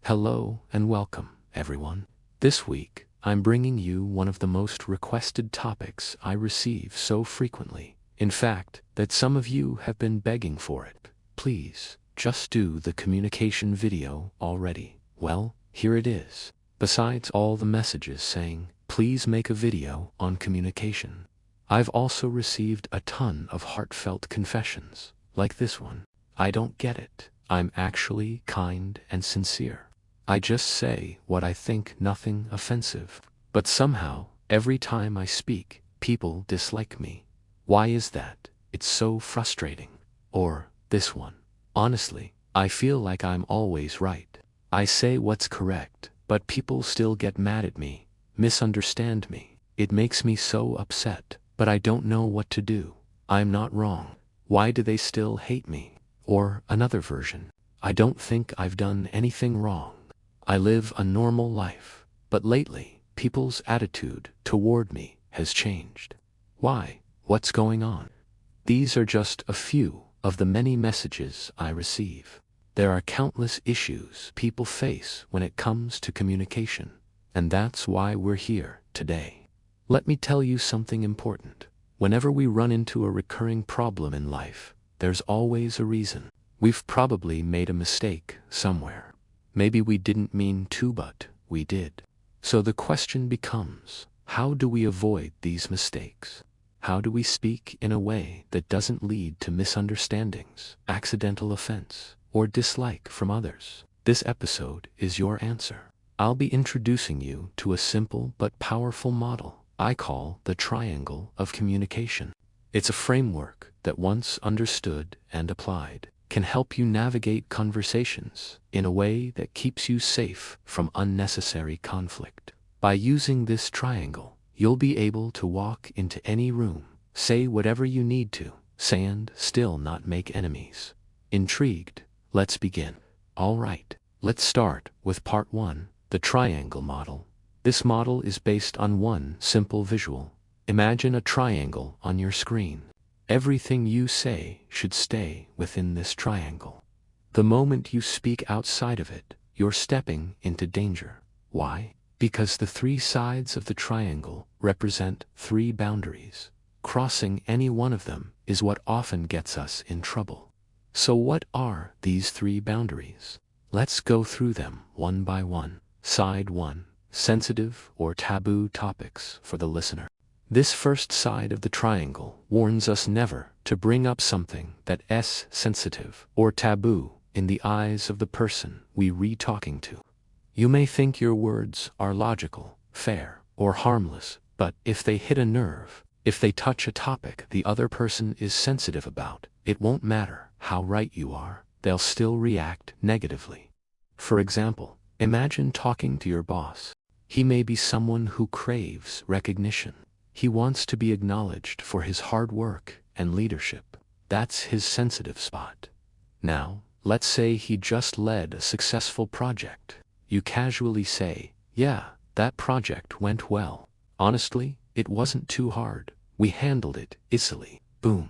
Hello and welcome, everyone. This week, I'm bringing you one of the most requested topics I receive so frequently. In fact, that some of you have been begging for it. Please, just do the communication video already. Well, here it is. Besides all the messages saying, please make a video on communication, I've also received a ton of heartfelt confessions, like this one. I don't get it. I'm actually kind and sincere. I just say what I think, nothing offensive. But somehow, every time I speak, people dislike me. Why is that? It's so frustrating. Or, this one. Honestly, I feel like I'm always right. I say what's correct, but people still get mad at me, misunderstand me. It makes me so upset, but I don't know what to do. I'm not wrong. Why do they still hate me? Or, another version. I don't think I've done anything wrong. I live a normal life, but lately, people's attitude toward me has changed. Why? What's going on? These are just a few of the many messages I receive. There are countless issues people face when it comes to communication, and that's why we're here today. Let me tell you something important. Whenever we run into a recurring problem in life, there's always a reason. We've probably made a mistake somewhere. Maybe we didn't mean to, but we did. So the question becomes, how do we avoid these mistakes? How do we speak in a way that doesn't lead to misunderstandings, accidental offense, or dislike from others? This episode is your answer. I'll be introducing you to a simple but powerful model I call the triangle of communication. It's a framework that, once understood and applied, can help you navigate conversations in a way that keeps you safe from unnecessary conflict. By using this triangle, you'll be able to walk into any room, say whatever you need to, and still not make enemies. Intrigued? Let's begin. All right, let's start with part 1, the triangle model. This model is based on one simple visual. Imagine a triangle on your screen. Everything you say should stay within this triangle. The moment you speak outside of it, you're stepping into danger. Why? Because the three sides of the triangle represent three boundaries. Crossing any one of them is what often gets us in trouble. So what are these three boundaries? Let's go through them one by one. Side 1. Sensitive or taboo topics for the listener. This first side of the triangle warns us never to bring up something that's sensitive or taboo in the eyes of the person we're talking to. You may think your words are logical, fair, or harmless, but if they hit a nerve, if they touch a topic the other person is sensitive about, it won't matter how right you are, they'll still react negatively. For example, imagine talking to your boss. He may be someone who craves recognition. He wants to be acknowledged for his hard work and leadership. That's his sensitive spot. Now, let's say he just led a successful project. You casually say, "Yeah, that project went well. Honestly, it wasn't too hard. We handled it easily." Boom.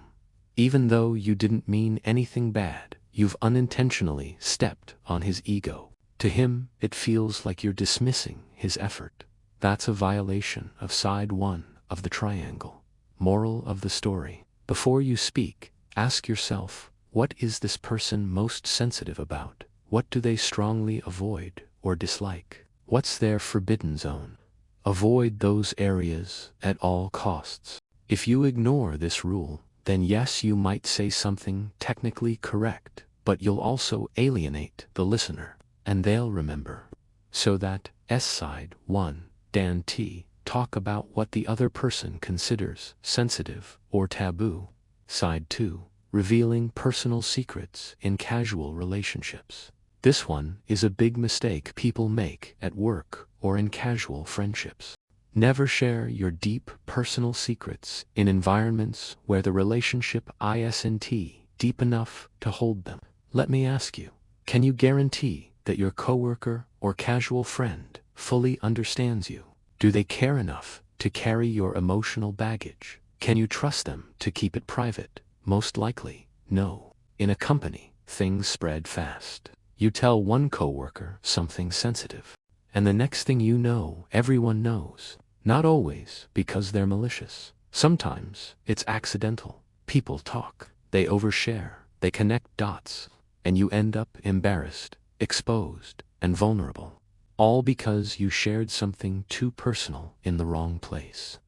Even though you didn't mean anything bad, you've unintentionally stepped on his ego. To him, it feels like you're dismissing his effort. That's a violation of side 1 of the triangle. Moral of the story. Before you speak, ask yourself, what is this person most sensitive about? What do they strongly avoid or dislike? What's their forbidden zone? Avoid those areas at all costs. If you ignore this rule, then yes, you might say something technically correct, but you'll also alienate the listener, and they'll remember. So that side 1, Dan T. Talk about what the other person considers sensitive or taboo. Side 2. Revealing personal secrets in casual relationships. This one is a big mistake people make at work or in casual friendships. Never share your deep personal secrets in environments where the relationship isn't deep enough to hold them. Let me ask you, can you guarantee that your coworker or casual friend fully understands you? Do they care enough to carry your emotional baggage? Can you trust them to keep it private? Most likely, no. In a company, things spread fast. You tell one coworker something sensitive, and the next thing you know, everyone knows. Not always because they're malicious. Sometimes it's accidental. People talk, they overshare, they connect dots, and you end up embarrassed, exposed, and vulnerable. All because you shared something too personal in the wrong place.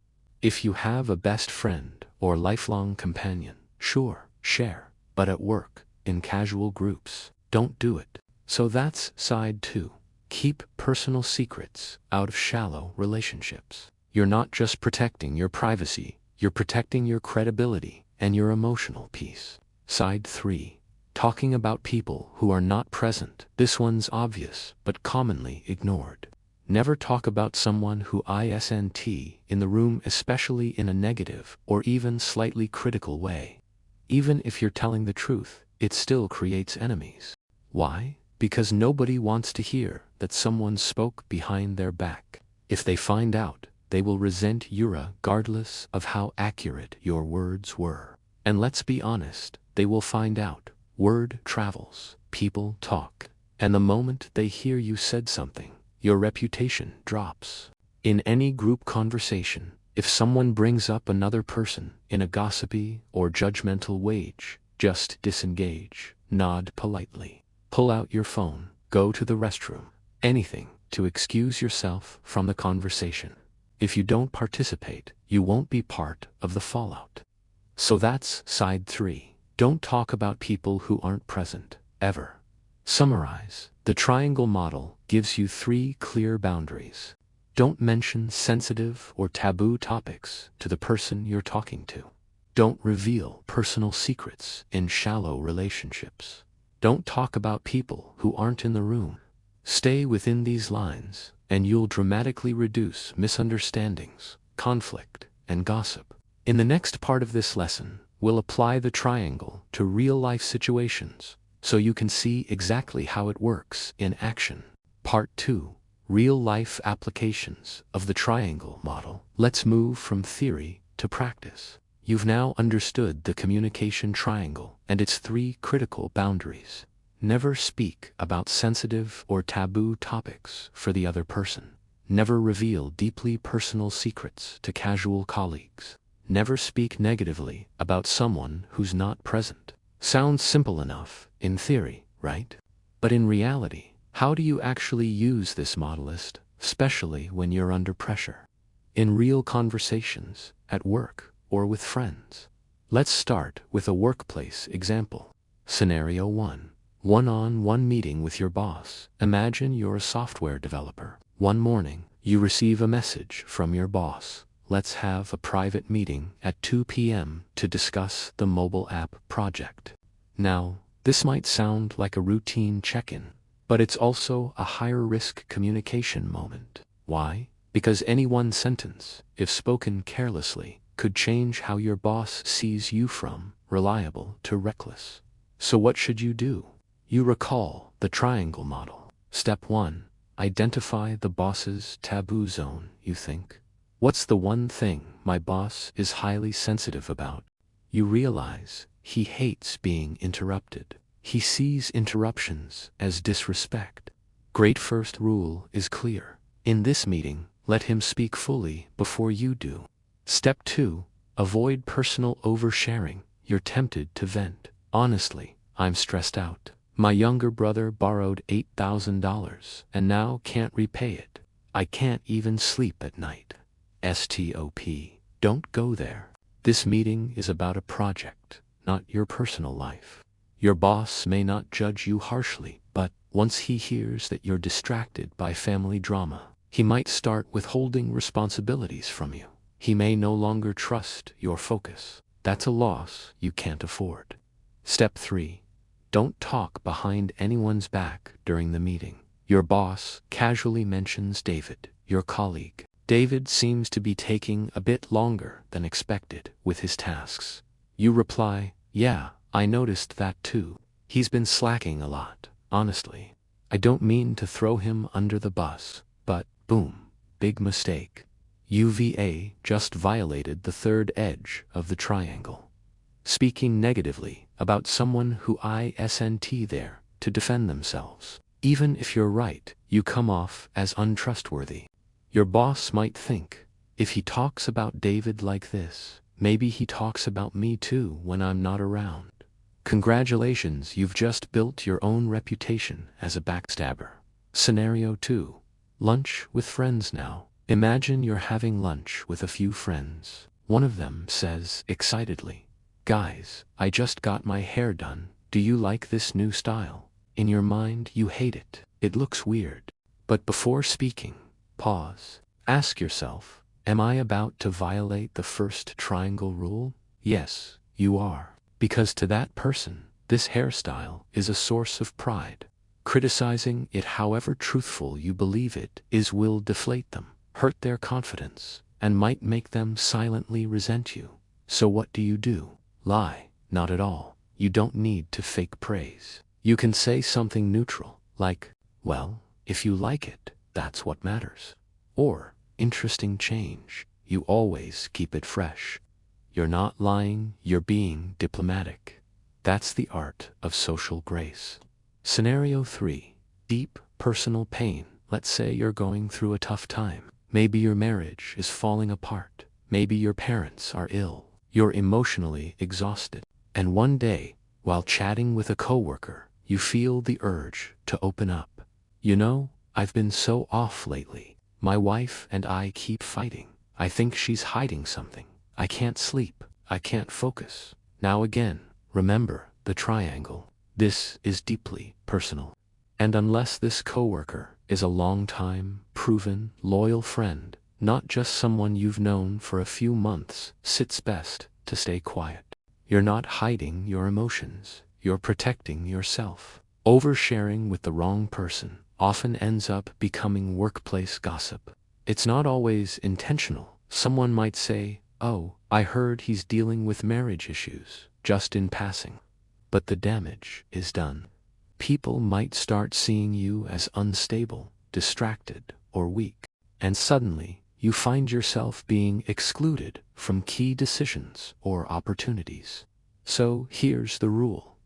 If you have a best friend or lifelong companion, sure, share, but at work, in casual groups, don't do it. So that's side 2. Keep personal secrets out of shallow relationships. You're not just protecting your privacy, you're protecting your credibility and your emotional peace. Side 3. Talking about people who are not present. This one's obvious, but commonly ignored. Never talk about someone who isn't in the room, especially in a negative or even slightly critical way. Even if you're telling the truth, it still creates enemies. Why? Because nobody wants to hear that someone spoke behind their back. If they find out, they will resent you regardless of how accurate your words were. And let's be honest, they will find out. Word travels, people talk, and the moment they hear you said something, your reputation drops. In any group conversation, if someone brings up another person in a gossipy or judgmental way, just disengage, nod politely, pull out your phone, go to the restroom, anything to excuse yourself from the conversation. If you don't participate, you won't be part of the fallout. So that's side 3. Don't talk about people who aren't present, ever. Summarize. The triangle model gives you 3 clear boundaries. Don't mention sensitive or taboo topics to the person you're talking to. Don't reveal personal secrets in shallow relationships. Don't talk about people who aren't in the room. Stay within these lines, and you'll dramatically reduce misunderstandings, conflict, and gossip. In the next part of this lesson, we'll apply the triangle to real-life situations, so you can see exactly how it works in action. Part 2. Real-life applications of the triangle model. Let's move from theory to practice. You've now understood the communication triangle and its 3 critical boundaries. Never speak about sensitive or taboo topics for the other person. Never reveal deeply personal secrets to casual colleagues. Never speak negatively about someone who's not present. Sounds simple enough in theory, right? But in reality, how do you actually use this model, especially when you're under pressure? In real conversations, at work, or with friends. Let's start with a workplace example. Scenario 1. One-on-one meeting with your boss. Imagine you're a software developer. One morning, you receive a message from your boss. Let's have a private meeting at 2 p.m. to discuss the mobile app project. Now, this might sound like a routine check-in, but it's also a higher-risk communication moment. Why? Because any one sentence, if spoken carelessly, could change how your boss sees you, from reliable to reckless. So what should you do? You recall the triangle model. Step 1. Identify the boss's taboo zone. You think, what's the one thing my boss is highly sensitive about? You realize he hates being interrupted. He sees interruptions as disrespect. Great first rule is clear. In this meeting, let him speak fully before you do. Step 2. Avoid personal oversharing. You're tempted to vent. Honestly, I'm stressed out. My younger brother borrowed $8,000 and now can't repay it. I can't even sleep at night. Stop. Don't go there. This meeting is about a project, not your personal life. Your boss may not judge you harshly, but once he hears that you're distracted by family drama, he might start withholding responsibilities from you. He may no longer trust your focus. That's a loss you can't afford. Step 3. Don't talk behind anyone's back during the meeting. Your boss casually mentions David, your colleague. David seems to be taking a bit longer than expected with his tasks. You reply, yeah, I noticed that too. He's been slacking a lot, honestly. I don't mean to throw him under the bus, but boom, big mistake. UVA just violated the third edge of the triangle. Speaking negatively about someone who isn't there to defend themselves. Even if you're right, you come off as untrustworthy. Your boss might think, if he talks about David like this, maybe he talks about me too when I'm not around. Congratulations, you've just built your own reputation as a backstabber. Scenario 2. Lunch with friends now. Imagine you're having lunch with a few friends. One of them says excitedly, "Guys, I just got my hair done. Do you like this new style?" In your mind, you hate it. It looks weird. But before speaking, pause. Ask yourself, am I about to violate the first triangle rule? Yes, you are. Because to that person, this hairstyle is a source of pride. Criticizing it, however truthful you believe it is, will deflate them, hurt their confidence, and might make them silently resent you. So what do? Lie. Not at all. You don't need to fake praise. You can say something neutral, like, "Well, if you like it, that's what matters." Or, "Interesting change." You always keep it fresh. You're not lying, you're being diplomatic. That's the art of social grace. Scenario 3. Deep personal pain. Let's say you're going through a tough time. Maybe your marriage is falling apart. Maybe your parents are ill. You're emotionally exhausted. And one day, while chatting with a coworker, you feel the urge to open up. "You know, I've been so off lately. My wife and I keep fighting. I think she's hiding something. I can't sleep. I can't focus." Now again, remember the triangle. This is deeply personal. And unless this coworker is a long-time, proven, loyal friend, not just someone you've known for a few months, it's best to stay quiet. You're not hiding your emotions. You're protecting yourself. Oversharing with the wrong person often ends up becoming workplace gossip. It's not always intentional. Someone might say, "Oh, I heard he's dealing with marriage issues," just in passing. But the damage is done. People might start seeing you as unstable, distracted, or weak. And suddenly, you find yourself being excluded from key decisions or opportunities. So here's the rule.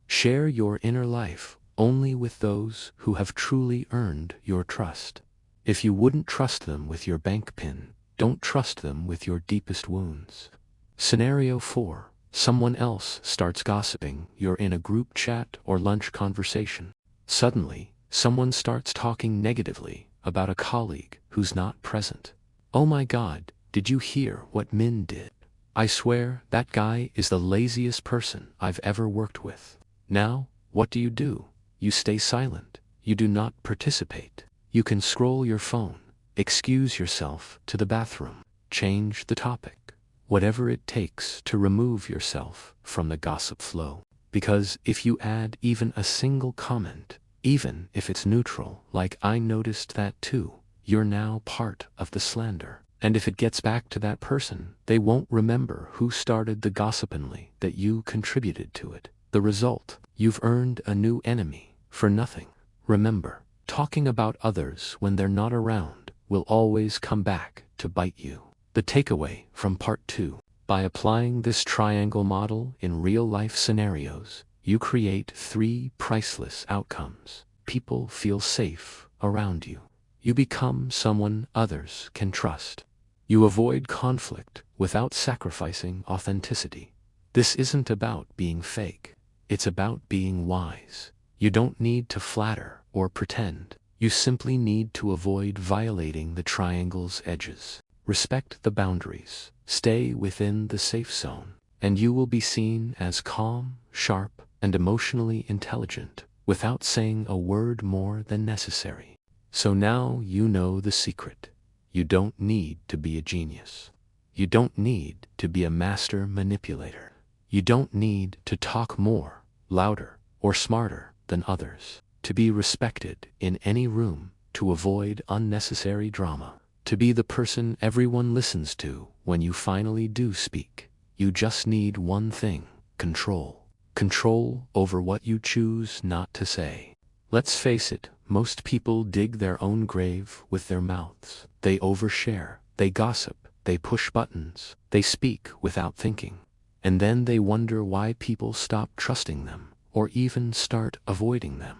Share your inner life only with those who have truly earned your trust. If you wouldn't trust them with your bank PIN, don't trust them with your deepest wounds. Scenario 4. Someone else starts gossiping. You're in a group chat or lunch conversation. Suddenly, someone starts talking negatively about a colleague who's not present. "Oh my God, did you hear what Min did? I swear that guy is the laziest person I've ever worked with." Now, what do? You stay silent. You do not participate. You can scroll your phone, excuse yourself to the bathroom, change the topic. Whatever it takes to remove yourself from the gossip flow. Because if you add even a single comment, even if it's neutral, like "I noticed that too," you're now part of the slander. And if it gets back to that person, they won't remember who started the gossip, only that you contributed to it. The result, you've earned a new enemy for nothing. Remember, talking about others when they're not around will always come back to bite you. The takeaway from part 2. By applying this triangle model in real-life scenarios, you create 3 priceless outcomes. People feel safe around you. You become someone others can trust. You avoid conflict without sacrificing authenticity. This isn't about being fake. It's about being wise. You don't need to flatter or pretend. You simply need to avoid violating the triangle's edges. Respect the boundaries, stay within the safe zone, and you will be seen as calm, sharp, and emotionally intelligent, without saying a word more than necessary. So now you know the secret. You don't need to be a genius. You don't need to be a master manipulator. You don't need to talk more, louder, or smarter than others. To be respected in any room, to avoid unnecessary drama. To be the person everyone listens to when you finally do speak. You just need one thing: control. Control over what you choose not to say. Let's face it, most people dig their own grave with their mouths. They overshare, they gossip, they push buttons, they speak without thinking. And then they wonder why people stop trusting them, or even start avoiding them.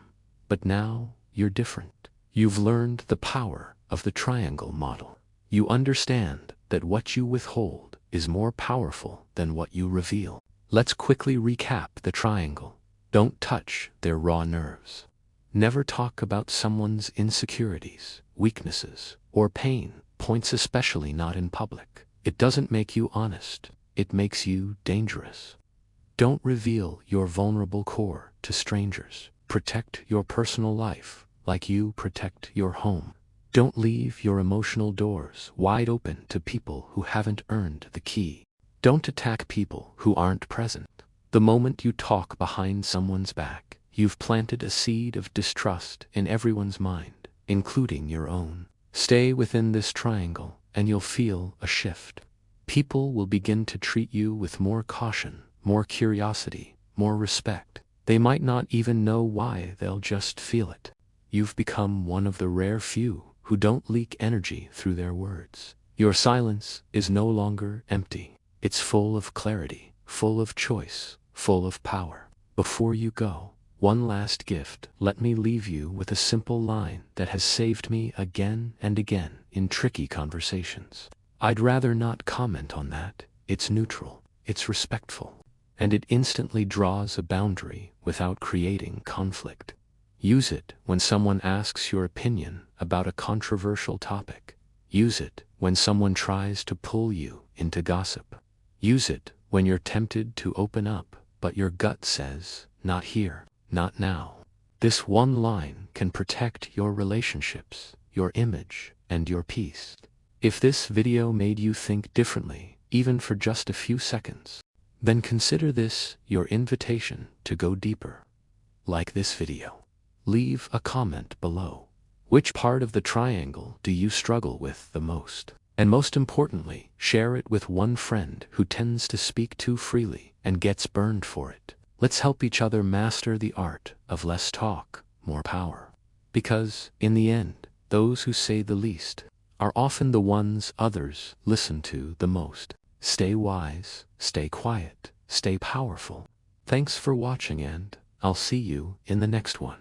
But now, you're different. You've learned the power of the triangle model. You understand that what you withhold is more powerful than what you reveal. Let's quickly recap the triangle. Don't touch their raw nerves. Never talk about someone's insecurities, weaknesses, or pain points, especially not in public. It doesn't make you honest. It makes you dangerous. Don't reveal your vulnerable core to strangers. Protect your personal life like you protect your home. Don't leave your emotional doors wide open to people who haven't earned the key. Don't attack people who aren't present. The moment you talk behind someone's back, you've planted a seed of distrust in everyone's mind, including your own. Stay within this triangle, and you'll feel a shift. People will begin to treat you with more caution, more curiosity, more respect. They might not even know why, they'll just feel it. You've become one of the rare few who don't leak energy through their words. Your silence is no longer empty. It's full of clarity, full of choice, full of power. Before you go, one last gift. Let me leave you with a simple line that has saved me again and again in tricky conversations. I'd rather not comment on that. It's neutral, it's respectful, and it instantly draws a boundary without creating conflict. Use it when someone asks your opinion about a controversial topic. Use it when someone tries to pull you into gossip. Use it when you're tempted to open up, but your gut says, not here, not now. This one line can protect your relationships, your image, and your peace. If this video made you think differently, even for just a few seconds, then consider this your invitation to go deeper. Like this video. Leave a comment below. Which part of the triangle do you struggle with the most? And most importantly, share it with one friend who tends to speak too freely and gets burned for it. Let's help each other master the art of less talk, more power. Because, in the end, those who say the least are often the ones others listen to the most. Stay wise, stay quiet, stay powerful. Thanks for watching, and I'll see you in the next one.